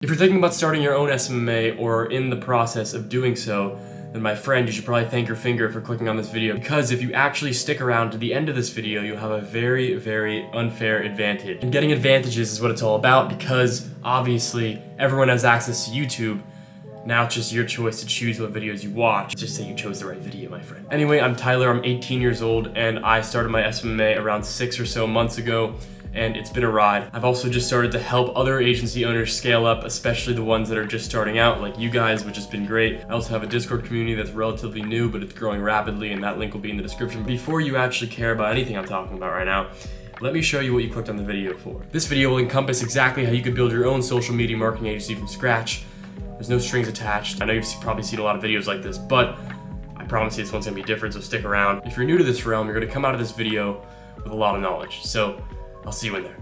If you're thinking about starting your own SMMA or in the process of doing so, then my friend, you should probably thank your finger for clicking on this video, because if you actually stick around to the end of this video, you'll have a very, very unfair advantage. And getting advantages is what it's all about, because obviously everyone has access to YouTube. Now it's just your choice to choose what videos you watch. Just say you chose the right video, my friend. Anyway, I'm Tyler, I'm 18 years old, and I started my SMMA around 6 or so months ago, and it's been a ride. I've also just started to help other agency owners scale up, especially the ones that are just starting out, like you guys, which has been great. I also have a Discord community that's relatively new, but it's growing rapidly, and that link will be in the description. Before you actually care about anything I'm talking about right now, let me show you what you clicked on the video for. This video will encompass exactly how you could build your own social media marketing agency from scratch. There's no strings attached. I know you've probably seen a lot of videos like this, but I promise you this one's gonna be different, so stick around. If you're new to this realm, you're gonna come out of this video with a lot of knowledge. So I'll see you in there.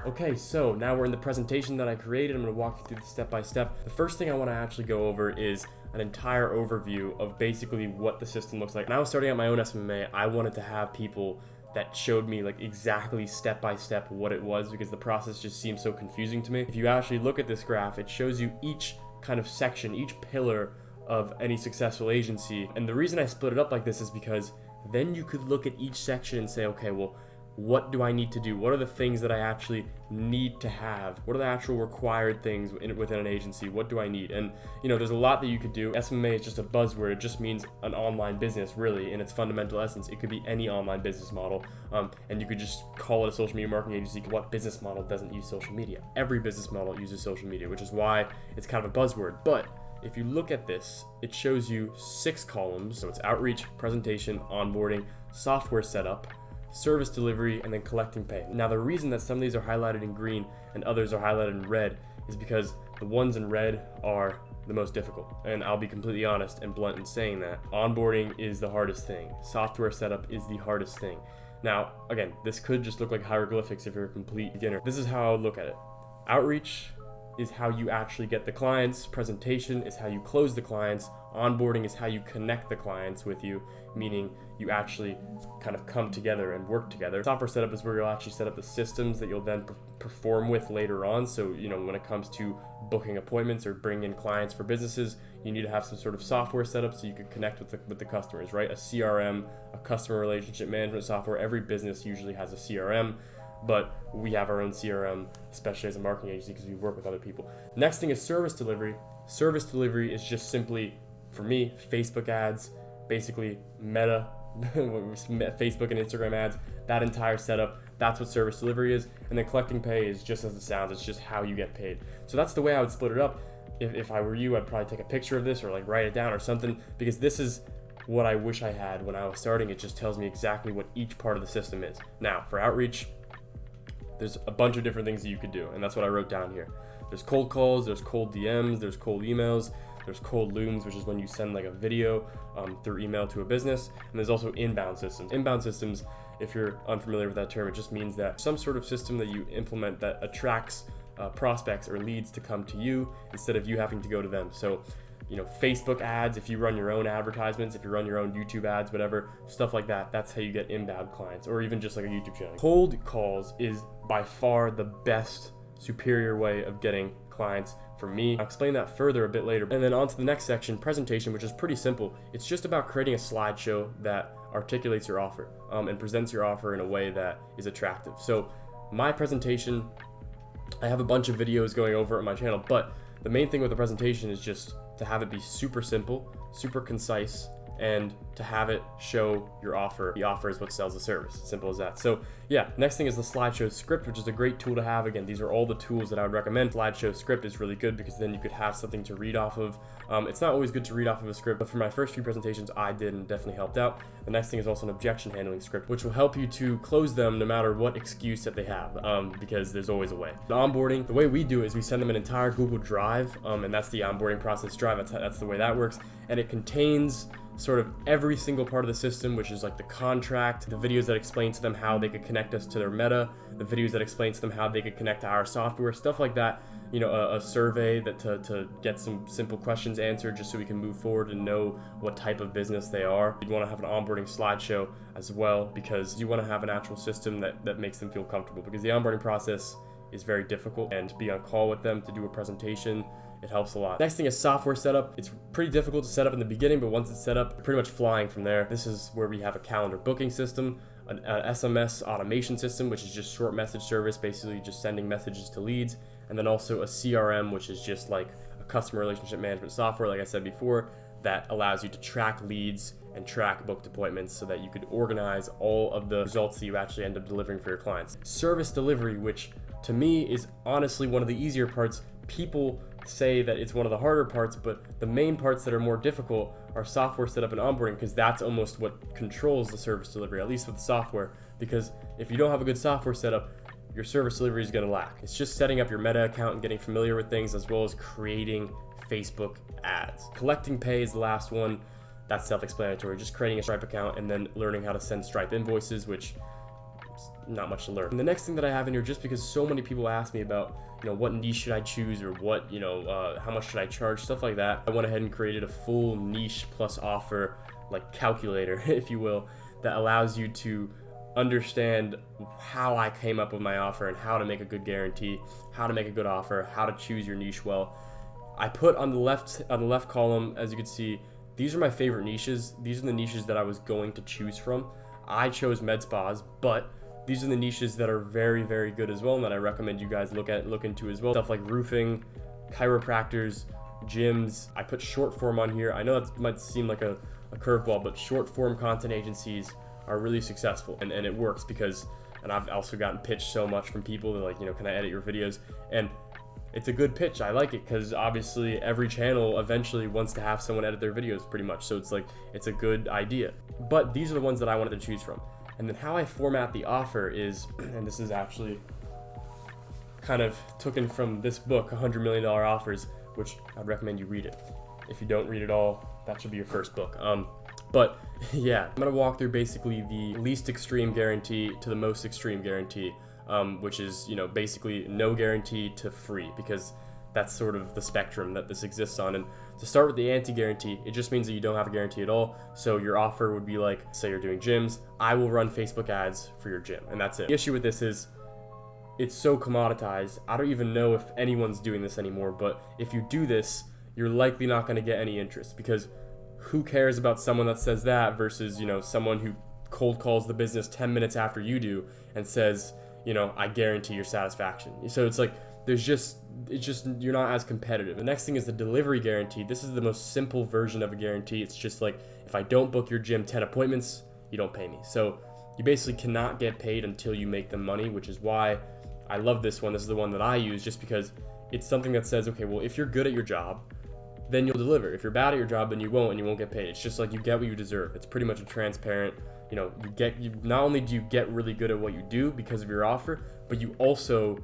Okay, so now we're in the presentation that I created. I'm gonna walk you through the step by step. The first thing I wanna actually go over is an entire overview of basically what the system looks like. When I was starting out my own SMMA, I wanted to have people that showed me like exactly step by step what it was, because the process just seemed so confusing to me. If you actually look at this graph, it shows you each kind of section, each pillar of any successful agency. And the reason I split it up like this is because then you could look at each section and say, okay, well, what do I need to do? What are the things that I actually need to have? What are the actual required things within an agency? What do I need? And you know, there's a lot that you could do. SMMA is just a buzzword. It just means an online business, really, in its fundamental essence. It could be any online business model, and you could just call it a social media marketing agency. What business model doesn't use social media? Every business model uses social media, which is why it's kind of a buzzword. But if you look at this, it shows you 6 columns. So it's outreach, presentation, onboarding, software setup, service delivery, and then collecting pay. Now, the reason that some of these are highlighted in green and others are highlighted in red is because the ones in red are the most difficult. And I'll be completely honest and blunt in saying that. Onboarding is the hardest thing. Software setup is the hardest thing. Now, again, this could just look like hieroglyphics if you're a complete beginner. This is how I would look at it. Outreach is how you actually get the clients. Presentation is how you close the clients. Onboarding is how you connect the clients with you, meaning you actually kind of come together and work together. Software setup is where you'll actually set up the systems that you'll then perform with later on. So, you know, when it comes to booking appointments or bringing in clients for businesses, you need to have some sort of software setup so you can connect with the customers, right? A CRM, a customer relationship management software. Every business usually has a CRM, but we have our own CRM, especially as a marketing agency, because we work with other people. Next thing is service delivery. Service delivery is just simply, for me, Facebook ads, basically Meta, Facebook and Instagram ads, that entire setup. That's what service delivery is. And then collecting pay is just as it sounds. It's just how you get paid. So that's the way I would split it up. If I were you, I'd probably take a picture of this or like write it down or something, because this is what I wish I had when I was starting. It just tells me exactly what each part of the system is. Now, for outreach, there's a bunch of different things that you could do, and that's what I wrote down here. There's cold calls, there's cold DMs, there's cold emails, there's cold looms, which is when you send like a video through email to a business, and there's also inbound systems. Inbound systems, if you're unfamiliar with that term, it just means that some sort of system that you implement that attracts prospects or leads to come to you instead of you having to go to them. So, you know, Facebook ads, if you run your own advertisements, if you run your own YouTube ads, whatever, stuff like that, that's how you get inbound clients, or even just like a YouTube channel. Cold calls is by far the best, superior way of getting clients for me. I'll explain that further a bit later. And then on to the next section, presentation, which is pretty simple. It's just about creating a slideshow that articulates your offer and presents your offer in a way that is attractive. So my presentation, I have a bunch of videos going over on my channel, but the main thing with the presentation is just to have it be super simple, super concise, and to have it show your offer. The offer is what sells the service. Simple as that. So yeah, next thing is the slideshow script, which is a great tool to have. Again, these are all the tools that I would recommend. Slideshow script is really good because then you could have something to read off of. It's not always good to read off of a script, but for my first few presentations, I did and definitely helped out. The next thing is also an objection handling script, which will help you to close them no matter what excuse that they have, because there's always a way. The onboarding, the way we do it is we send them an entire Google Drive, and that's the onboarding process drive. That's the way that works, and it contains sort of every single part of the system, which is like the contract, the videos that explain to them how they could connect us to their Meta, the videos that explain to them how they could connect to our software, stuff like that. You know, a survey that to get some simple questions answered just so we can move forward and know what type of business they are. You'd want to have an onboarding slideshow as well, because you want to have an actual system that makes them feel comfortable, because the onboarding process is very difficult, and to be on call with them to do a presentation, it helps a lot. Next thing is software setup. It's pretty difficult to set up in the beginning, but once it's set up, you're pretty much flying from there. This is where we have a calendar booking system, an SMS automation system, which is just short message service, basically just sending messages to leads, and then also a CRM, which is just like a customer relationship management software, like I said before, that allows you to track leads and track booked appointments so that you could organize all of the results that you actually end up delivering for your clients. Service delivery, which to me is honestly one of the easier parts. People say that it's one of the harder parts, but the main parts that are more difficult are software setup and onboarding, because that's almost what controls the service delivery, at least with the software. Because if you don't have a good software setup, your service delivery is going to lack. It's just setting up your Meta account and getting familiar with things, as well as creating Facebook ads. Collecting pay is the last one. That's self-explanatory. Just creating a Stripe account and then learning how to send Stripe invoices, which is not much to learn. And the next thing that I have in here, just because so many people ask me about, what niche should I choose, or what, how much should I charge, stuff like that, I went ahead and created a full niche plus offer, like calculator, if you will, that allows you to understand how I came up with my offer and how to make a good guarantee, how to make a good offer, how to choose your niche well. I put on the left column, as you can see, these are my favorite niches. These are the niches that I was going to choose from. I chose med spas, but these are the niches that are very, very good as well, and that I recommend you guys look into as well. Stuff like roofing, chiropractors, gyms. I put short form on here. I know that might seem like a curveball, but short form content agencies are really successful, and it works because, and I've also gotten pitched so much from people that, like, can I edit your videos? And it's a good pitch. I like it because obviously every channel eventually wants to have someone edit their videos pretty much. So it's like, it's a good idea. But these are the ones that I wanted to choose from. And then how I format the offer is, and this is actually kind of taken from this book, $100 Million Offers, which I'd recommend you read it. If you don't read it all, that should be your first book. But yeah, I'm gonna walk through basically the least extreme guarantee to the most extreme guarantee, which is, basically no guarantee to free, because that's sort of the spectrum that this exists on. And to start with the anti-guarantee, it just means that you don't have a guarantee at all. So your offer would be like, say you're doing gyms, I will run Facebook ads for your gym, and that's it. The issue with this is it's so commoditized. I don't even know if anyone's doing this anymore, but if you do this, you're likely not gonna get any interest, because who cares about someone that says that versus, someone who cold calls the business 10 minutes after you do and says, I guarantee your satisfaction. So it's like, you're not as competitive. The next thing is the delivery guarantee. This is the most simple version of a guarantee. It's just like, if I don't book your gym 10 appointments, you don't pay me. So you basically cannot get paid until you make the money, which is why I love this one. This is the one that I use, just because it's something that says, okay, well, if you're good at your job, then you'll deliver. If you're bad at your job, then you won't, and you won't get paid. It's just like, you get what you deserve. It's pretty much a transparent, not only do you get really good at what you do because of your offer, but you also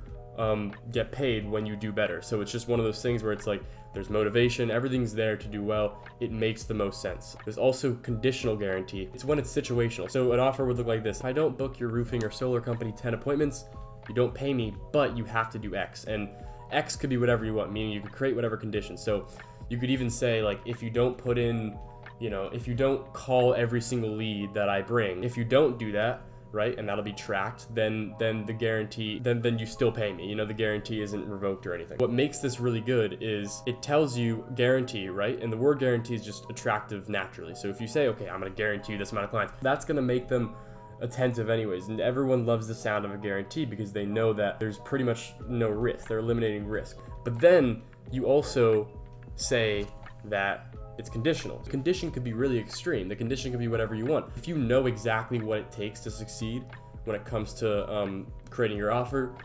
get paid when you do better. So it's just one of those things where it's like, there's motivation, everything's there to do well. It makes the most sense. There's also conditional guarantee. It's when it's situational. So an offer would look like this: if I don't book your roofing or solar company 10 appointments, you don't pay me, but you have to do X. And X could be whatever you want, meaning you could create whatever conditions. So you could even say, like, if you don't put in, if you don't call every single lead that I bring, if you don't do that, right, and that'll be tracked, then the guarantee, then you still pay me. The guarantee isn't revoked or anything. What makes this really good is it tells you guarantee, right? And the word guarantee is just attractive naturally. So if you say, okay, I'm gonna guarantee you this amount of clients, that's gonna make them attentive anyways. And everyone loves the sound of a guarantee because they know that there's pretty much no risk. They're eliminating risk. But then you also say that it's conditional. The condition could be really extreme. The condition could be whatever you want. If you know exactly what it takes to succeed when it comes to creating your offer,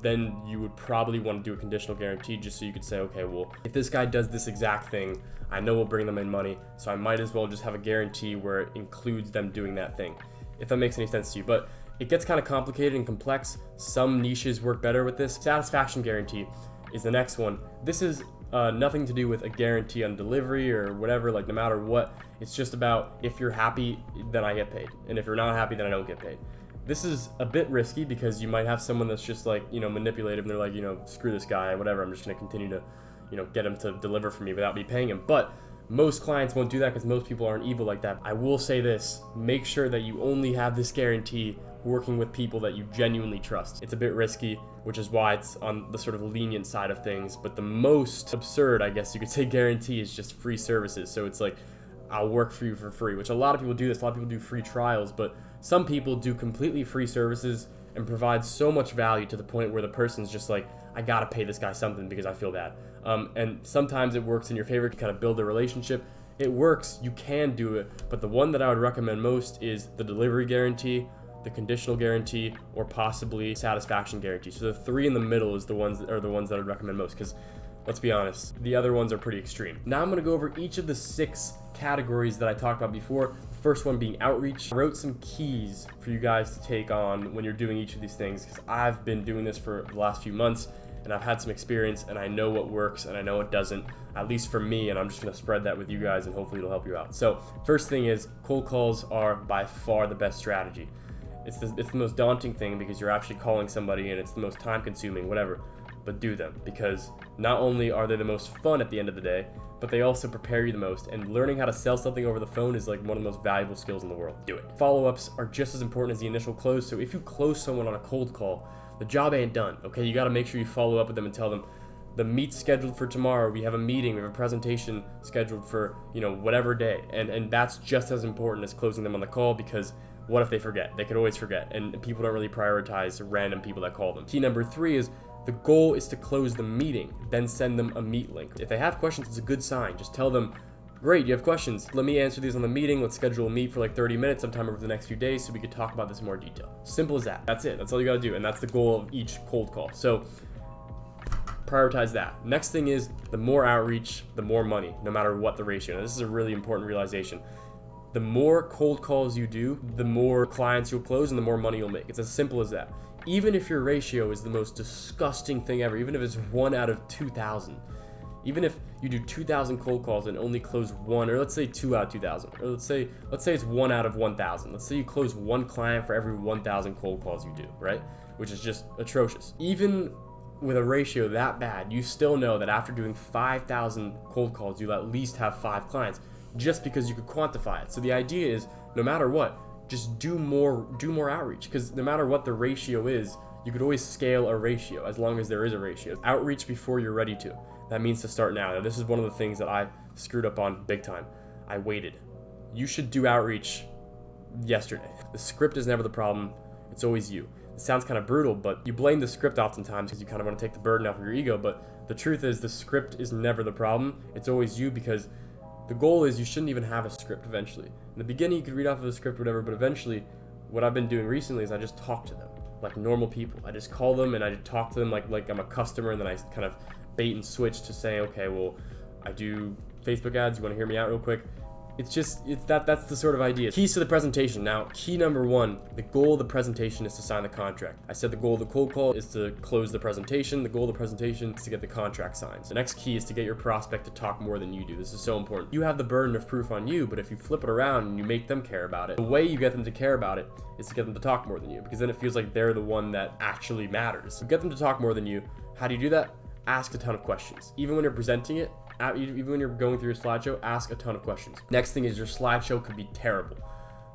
then you would probably want to do a conditional guarantee, just so you could say, okay, well, if this guy does this exact thing, I know we'll bring them in money, so I might as well just have a guarantee where it includes them doing that thing, if that makes any sense to you. But it gets kind of complicated and complex. Some niches work better with this. Satisfaction guarantee is the next one. This is nothing to do with a guarantee on delivery or whatever, like no matter what. It's just about, if you're happy, then I get paid. And if you're not happy, then I don't get paid. This is a bit risky because you might have someone that's just like, manipulative, and they're like, screw this guy, whatever, I'm just gonna continue to, get him to deliver for me without me paying him. But most clients won't do that because most people aren't evil like that. I will say this: make sure that you only have this guarantee working with people that you genuinely trust. It's a bit risky, which is why it's on the sort of lenient side of things, but the most absurd, I guess you could say, guarantee is just free services. So it's like, I'll work for you for free, which a lot of people do this. A lot of people do free trials, but some people do completely free services and provide so much value to the point where the person's just like, I gotta pay this guy something because I feel bad. And sometimes it works in your favor to kind of build a relationship. It works, you can do it, but the one that I would recommend most is the delivery guarantee, the conditional guarantee, or possibly satisfaction guarantee. So the three in the middle is the ones that I would recommend most, because let's be honest, the other ones are pretty extreme. Now I'm gonna go over each of the 6 categories that I talked about before. The first one being outreach. I wrote some keys for you guys to take on when you're doing each of these things, because I've been doing this for the last few months and I've had some experience and I know what works and I know what doesn't, at least for me, and I'm just gonna spread that with you guys and hopefully it'll help you out. So first thing is, cold calls are by far the best strategy. It's the most daunting thing because you're actually calling somebody and it's the most time consuming, whatever, but do them, because not only are they the most fun at the end of the day, but they also prepare you the most, and learning how to sell something over the phone is like one of the most valuable skills in the world. Do it. Follow-ups are just as important as the initial close, so if you close someone on a cold call, the job ain't done, okay? You gotta make sure you follow up with them and tell them, the meet's scheduled for tomorrow, we have a meeting, we have a presentation scheduled for, whatever day, and that's just as important as closing them on the call, because what if they forget? They could always forget, and people don't really prioritize random people that call them. Key number 3 is, the goal is to close the meeting, then send them a meet link. If they have questions, it's a good sign. Just tell them, great, you have questions. Let me answer these on the meeting. Let's schedule a meet for like 30 minutes sometime over the next few days so we could talk about this in more detail. Simple as that. That's it. That's all you gotta do. And that's the goal of each cold call. So prioritize that. Next thing is, the more outreach, the more money, no matter what the ratio. Now, this is a really important realization. The more cold calls you do, the more clients you'll close and the more money you'll make. It's as simple as that. Even if your ratio is the most disgusting thing ever, even if it's 1 out of 2,000, even if you do 2,000 cold calls and only close 1, or let's say 2 out of 2,000, or let's say it's 1 out of 1,000. Let's say you close 1 client for every 1,000 cold calls you do, right? Which is just atrocious. Even with a ratio that bad, you still know that after doing 5,000 cold calls, you'll at least have 5 clients, just because you could quantify it. So the idea is, no matter what, just do more outreach, because no matter what the ratio is, you could always scale a ratio as long as there is a ratio. Outreach before you're ready to. That means to start now. Now, this is one of the things that I screwed up on big time. I waited. You should do outreach yesterday. The script is never the problem. It's always you. It sounds kind of brutal, but you blame the script oftentimes because you kind of want to take the burden off of your ego, but the truth is the script is never the problem. It's always you, because the goal is you shouldn't even have a script eventually. In the beginning, you could read off of the script or whatever, but eventually, what I've been doing recently is I just talk to them like normal people. I just call them and I just talk to them like I'm a customer, and then I kind of bait and switch to say, okay, well, I do Facebook ads. You want to hear me out real quick? That's the sort of idea. Keys to the presentation. Now, key number 1, the goal of the presentation is to sign the contract. I said the goal of the cold call is to close the presentation. The goal of the presentation is to get the contract signed. The next key is to get your prospect to talk more than you do. This is so important. You have the burden of proof on you, but if you flip it around and you make them care about it, the way you get them to care about it is to get them to talk more than you, because then it feels like they're the one that actually matters. So get them to talk more than you. How do you do that? Ask a ton of questions. Even when you're presenting it, even when you're going through your slideshow, ask a ton of questions. Next thing is, your slideshow could be terrible,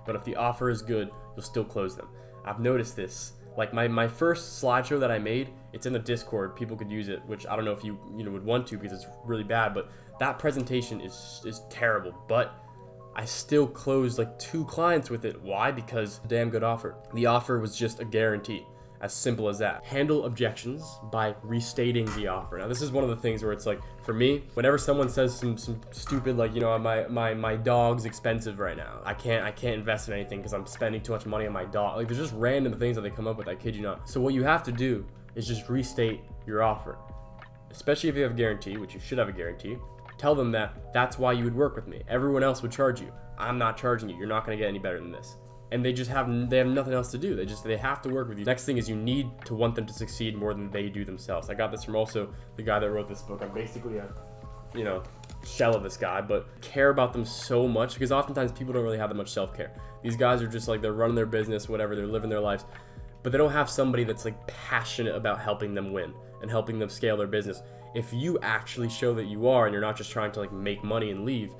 but if the offer is good, you'll still close them. I've noticed this. Like my first slideshow that I made, it's in the Discord. People could use it, which I don't know if you would want to, because it's really bad, but that presentation is terrible. But I still closed like 2 clients with it. Why? Because damn good offer. The offer was just a guarantee. As simple as that. Handle objections by restating the offer. Now, this is one of the things where it's like, for me, whenever someone says some stupid, like, my dog's expensive right now, I can't invest in anything because I'm spending too much money on my dog. Like, there's just random things that they come up with, I kid you not. So what you have to do is just restate your offer, especially if you have a guarantee, which you should have a guarantee. Tell them that that's why you would work with me. Everyone else would charge you. I'm not charging you. You're not going to get any better than this. And they have nothing else to do. They have to work with you. Next thing is, you need to want them to succeed more than they do themselves. I got this from also the guy that wrote this book. I'm basically a shell of this guy, but care about them so much, because oftentimes people don't really have that much self-care. These guys are just like, they're running their business, whatever, they're living their lives, but they don't have somebody that's like passionate about helping them win and helping them scale their business. If you actually show that you are, and you're not just trying to like make money and leave,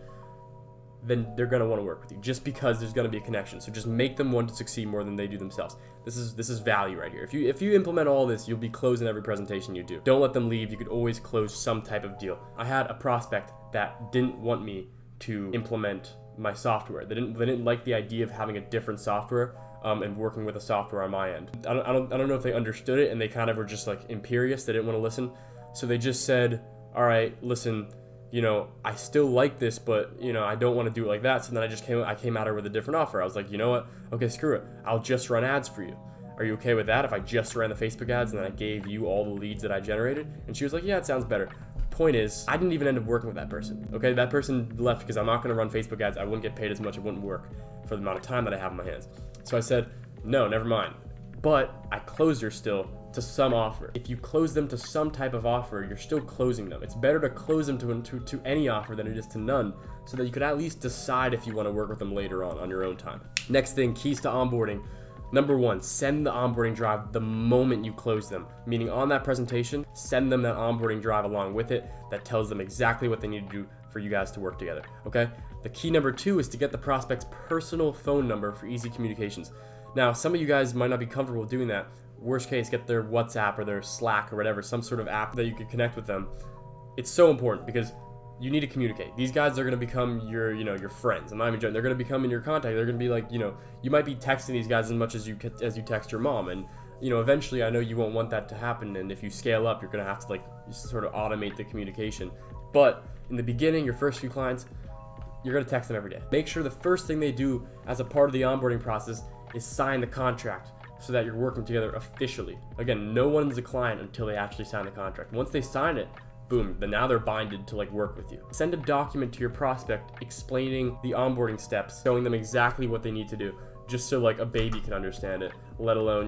then they're going to want to work with you just because there's going to be a connection. So just make them want to succeed more than they do themselves. This is value right here. If you implement all this, you'll be closing every presentation you do. Don't let them leave. You could always close some type of deal. I had a prospect that didn't want me to implement my software. They didn't like the idea of having a different software and working with a software on my end. I don't know if they understood it, and they kind of were just like imperious. They didn't want to listen. So they just said, all right, listen, you know, I still like this, but, you know, I don't want to do it like that. So then I came at her with a different offer. I was like, you know what? Okay, screw it. I'll just run ads for you. Are you okay with that if I just ran the Facebook ads and then I gave you all the leads that I generated? And she was like, yeah, it sounds better. Point is, I didn't even end up working with that person. Okay, that person left because I'm not going to run Facebook ads. I wouldn't get paid as much. It wouldn't work for the amount of time that I have in my hands. So I said, no, never mind. But I closed her still to some offer. If you close them to some type of offer, you're still closing them. It's better to close them to any offer than it is to none, so that you could at least decide if you want to work with them later on your own time. Next thing, keys to onboarding. Number 1, send the onboarding drive the moment you close them. Meaning on that presentation, send them that onboarding drive along with it that tells them exactly what they need to do for you guys to work together, okay? The key number 2 is to get the prospect's personal phone number for easy communications. Now, some of you guys might not be comfortable doing that. Worst case, get their WhatsApp or their Slack or whatever, some sort of app that you can connect with them. It's so important because you need to communicate. These guys are going to become your friends. I'm not even joking. They're going to become in your contact. They're going to be like, you might be texting these guys as much as you text your mom. And, eventually I know you won't want that to happen. And if you scale up, you're going to have to sort of automate the communication. But in the beginning, your first few clients, you're going to text them every day. Make sure the first thing they do as a part of the onboarding process is sign the contract so that you're working together officially. Again, no one's a client until they actually sign the contract. Once they sign it, boom, then now they're binded to work with you. Send a document to your prospect explaining the onboarding steps, showing them exactly what they need to do, just so a baby can understand it, let alone,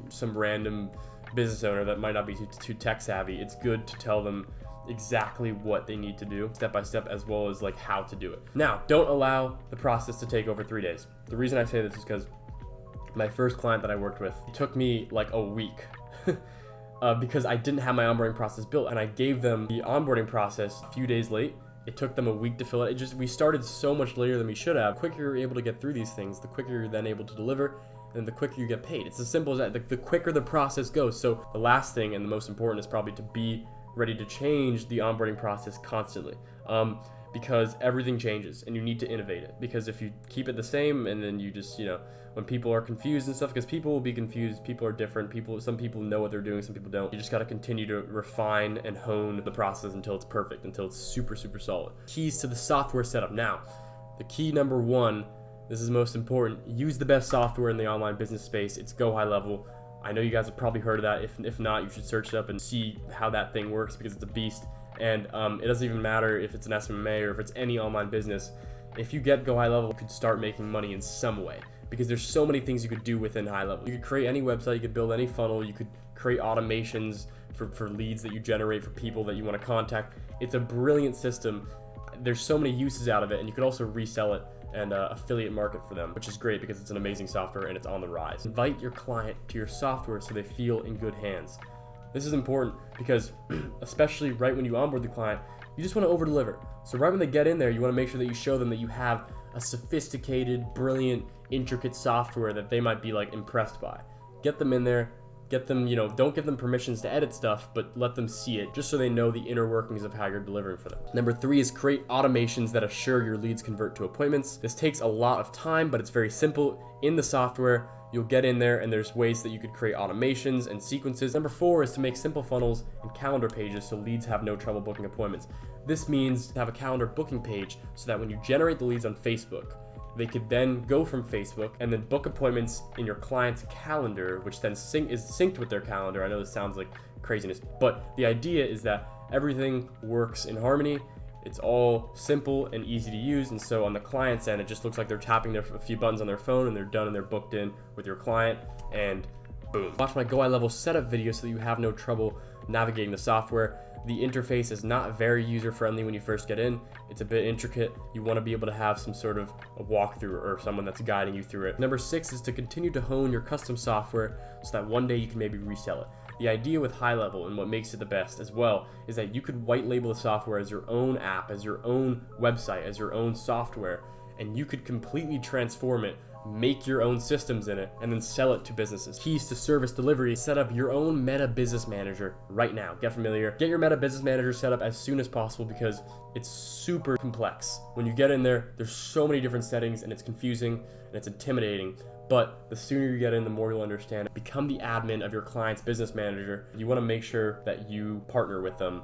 some random business owner that might not be too tech savvy. It's good to tell them exactly what they need to do step by step, as well as how to do it. Now, don't allow the process to take over 3 days. The reason I say this is because my first client that I worked with, it took me a week because I didn't have my onboarding process built, and I gave them the onboarding process a few days late. It took them a week to fill it. We started so much later than we should have. The quicker you're able to get through these things, the quicker you're then able to deliver, and the quicker you get paid. It's as simple as that. The quicker the process goes. So the last thing and the most important is probably to be ready to change the onboarding process constantly. Because everything changes and you need to innovate it. Because if you keep it the same and then you just, when people are confused and stuff, because people will be confused, people are different, some people know what they're doing, some people don't. You just got to continue to refine and hone the process until it's perfect, until it's super, super solid. Keys to the software setup. Now, the key number 1, this is most important, use the best software in the online business space. It's Go High Level. I know you guys have probably heard of that. If not, you should search it up and see how that thing works, because it's a beast. And it doesn't even matter if it's an SMMA or if it's any online business. If you get Go High Level, you could start making money in some way, because there's so many things you could do within High Level. You could create any website, you could build any funnel, you could create automations for leads that you generate for people that you want to contact. It's a brilliant system. There's so many uses out of it, and you could also resell it and affiliate market for them, which is great because it's an amazing software and it's on the rise. Invite your client to your software so they feel in good hands. This is important because especially right when you onboard the client, you just want to over deliver. So right when they get in there, you want to make sure that you show them that you have a sophisticated, brilliant, intricate software that they might be impressed by. Get them in there, get them, don't give them permissions to edit stuff, but let them see it just so they know the inner workings of how you're delivering for them. Number 3 is create automations that assure your leads convert to appointments. This takes a lot of time, but it's very simple. In the software, you'll get in there and there's ways that you could create automations and sequences. Number 4 is to make simple funnels and calendar pages so leads have no trouble booking appointments. This means to have a calendar booking page so that when you generate the leads on Facebook, they could then go from Facebook and then book appointments in your client's calendar, which then is synced with their calendar. I know this sounds like craziness, but the idea is that everything works in harmony. It's all simple and easy to use, and so on the client's end, it just looks like they're tapping a few buttons on their phone and they're done and they're booked in with your client, and boom. Watch my Go High Level setup video so that you have no trouble navigating the software. The interface is not very user-friendly when you first get in. It's a bit intricate. You want to be able to have some sort of a walkthrough or someone that's guiding you through it. Number 6 is to continue to hone your custom software so that one day you can maybe resell it. The idea with High Level and what makes it the best as well is that you could white label the software as your own app, as your own website, as your own software, and you could completely transform it, make your own systems in it, and then sell it to businesses. Keys to service delivery: set up your own Meta Business Manager right now. Get familiar. Get your Meta Business Manager set up as soon as possible because it's super complex. When you get in there, there's so many different settings and it's confusing and it's intimidating. But the sooner you get in, the more you'll understand. Become the admin of your client's business manager. You want to make sure that you partner with them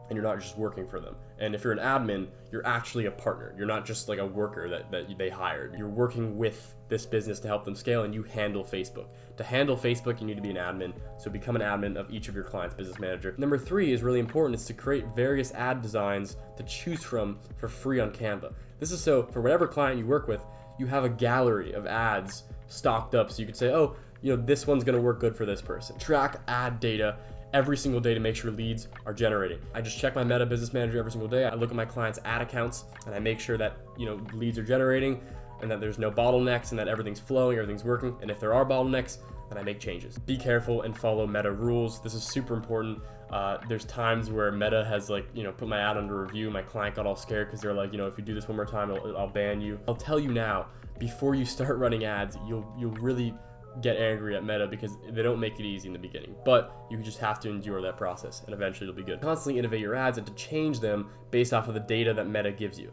and you're not just working for them. And if you're an admin, you're actually a partner. You're not just like a worker that they hired. You're working with this business to help them scale, and you handle Facebook. To handle Facebook, you need to be an admin. So become an admin of each of your client's business manager. Number 3 is really important. It's to create various ad designs to choose from for free on Canva. This is so for whatever client you work with, you have a gallery of ads stocked up. So you could say, oh, this one's gonna work good for this person. Track ad data every single day to make sure leads are generating. I just check my Meta Business Manager every single day. I look at my clients' ad accounts and I make sure that leads are generating and that there's no bottlenecks and that everything's flowing, everything's working. And if there are bottlenecks, then I make changes. Be careful and follow Meta rules. This is super important. There's times where Meta has put my ad under review. My client got all scared because they're like, if you do this one more time, I'll ban you. I'll tell you now, before you start running ads, you'll really get angry at Meta because they don't make it easy in the beginning, but you just have to endure that process and eventually it'll be good. Constantly innovate your ads and to change them based off of the data that Meta gives you.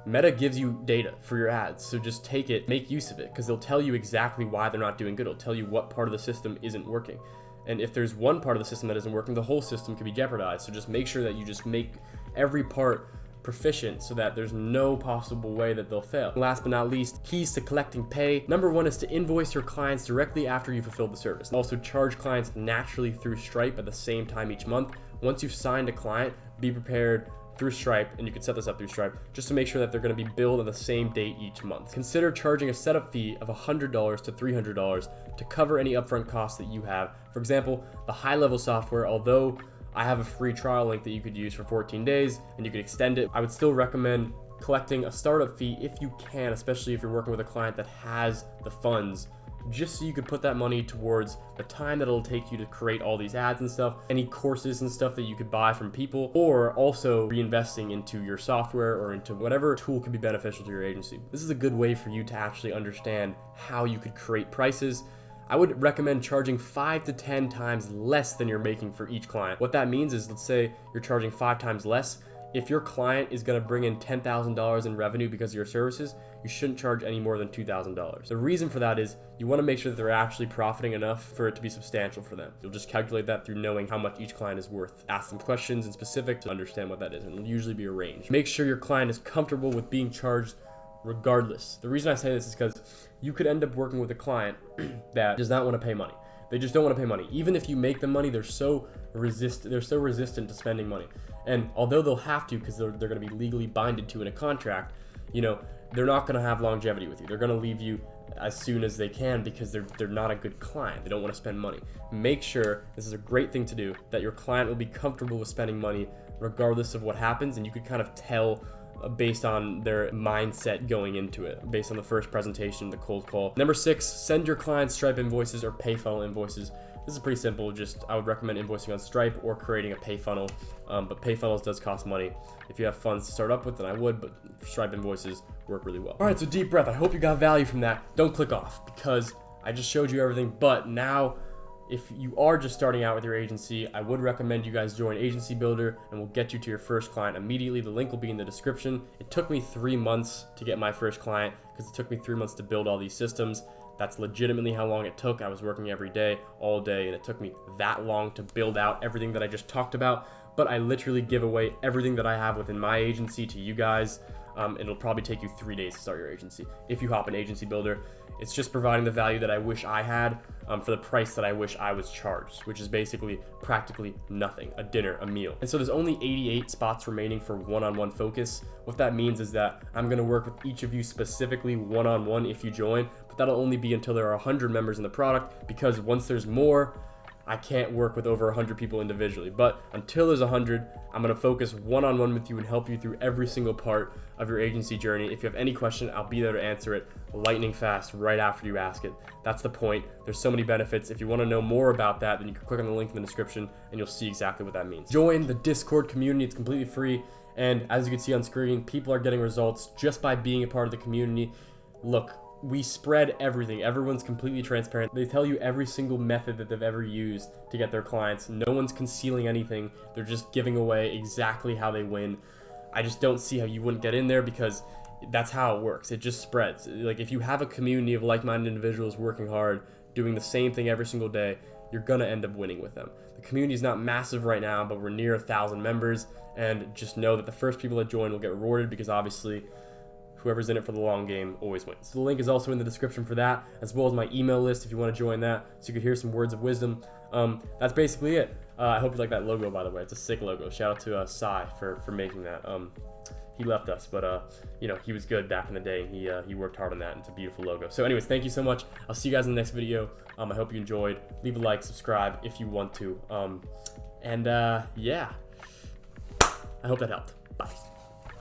Meta gives you data for your ads, so just take it, make use of it, because they'll tell you exactly why they're not doing good. It'll tell you what part of the system isn't working. And if there's one part of the system that isn't working, the whole system could be jeopardized. So just make sure that you just make every part proficient so that there's no possible way that they'll fail. Last but not least, keys to collecting pay. Number 1 is to invoice your clients directly after you fulfill the service. Also, charge clients naturally through Stripe at the same time each month. Once you've signed a client, be prepared through Stripe, and you can set this up through Stripe, just to make sure that they're going to be billed on the same date each month. Consider charging a setup fee of $100 to $300 to cover any upfront costs that you have. For example, the High Level software, although I have a free trial link that you could use for 14 days and you could extend it, I would still recommend collecting a startup fee if you can, especially if you're working with a client that has the funds, just so you could put that money towards the time that it'll take you to create all these ads and stuff, any courses and stuff that you could buy from people, or also reinvesting into your software or into whatever tool could be beneficial to your agency. This is a good way for you to actually understand how you could create prices. I would recommend charging 5 to 10 times less than you're making for each client. What that means is, let's say you're charging 5 times less. If your client is going to bring in $10,000 in revenue because of your services, you shouldn't charge any more than $2,000. The reason for that is you want to make sure that they're actually profiting enough for it to be substantial for them. You'll just calculate that through knowing how much each client is worth. Ask them questions in specific to understand what that is, and it'll usually be a range. Make sure your client is comfortable with being charged regardless. The reason I say this is because you could end up working with a client that does not want to pay money. They just don't want to pay money. Even if you make them money, they're so resistant to spending money. And although they'll have to, because they're going to be legally binded to in a contract, they're not going to have longevity with you. They're going to leave you as soon as they can because they're not a good client. They don't want to spend money. Make sure, this is a great thing to do, that your client will be comfortable with spending money regardless of what happens, and you could kind of tell based on their mindset going into it, based on the first presentation, the cold call. Number 6, send your clients Stripe invoices or pay funnel invoices. This is pretty simple. I would recommend invoicing on Stripe or creating a pay funnel, but pay funnels does cost money. If you have funds to start up with, then I would, but Stripe invoices work really well. All right, so deep breath. I hope you got value from that. Don't click off because I just showed you everything, but now if you are just starting out with your agency, I would recommend you guys join Agency Builder, and we'll get you to your first client immediately. The link will be in the description. It took me 3 months to get my first client because it took me 3 months to build all these systems. That's legitimately how long it took. I was working every day, all day, and it took me that long to build out everything that I just talked about. But I literally give away everything that I have within my agency to you guys. It'll probably take you 3 days to start your agency if you hop in Agency Builder. It's just providing the value that I wish I had for the price that I wish I was charged, which is basically practically nothing, a dinner, a meal. And so there's only 88 spots remaining for one-on-one focus. What that means is that I'm gonna work with each of you specifically one-on-one if you join, but that'll only be until there are 100 members in the product, because once there's more, I can't work with over 100 people individually. But until there's 100, I'm gonna focus one-on-one with you and help you through every single part of your agency journey. If you have any question, I'll be there to answer it lightning fast right after you ask it. That's the point. There's so many benefits. If you wanna know more about that, then you can click on the link in the description and you'll see exactly what that means. Join the Discord community, it's completely free. And as you can see on screen, people are getting results just by being a part of the community. Look, we spread everything. Everyone's completely transparent. They tell you every single method that they've ever used to get their clients. No one's concealing anything. They're just giving away exactly how they win. I just don't see how you wouldn't get in there, because that's how it works. It just spreads. Like, if you have a community of like-minded individuals working hard, doing the same thing every single day, you're gonna end up winning with them. The community is not massive right now, but we're near 1,000 members, and just know that the first people that join will get rewarded, because obviously whoever's in it for the long game always wins. So the link is also in the description for that, as well as my email list if you want to join that, so you could hear some words of wisdom. That's basically it. I hope you like that logo, by the way. It's a sick logo. Shout out to Sai for making that. He left us, but you know, he was good back in the day. He worked hard on that, and it's a beautiful logo. So anyways, thank you so much. I'll see you guys in the next video. I hope you enjoyed. Leave a like, subscribe if you want to. Yeah, I hope that helped. Bye.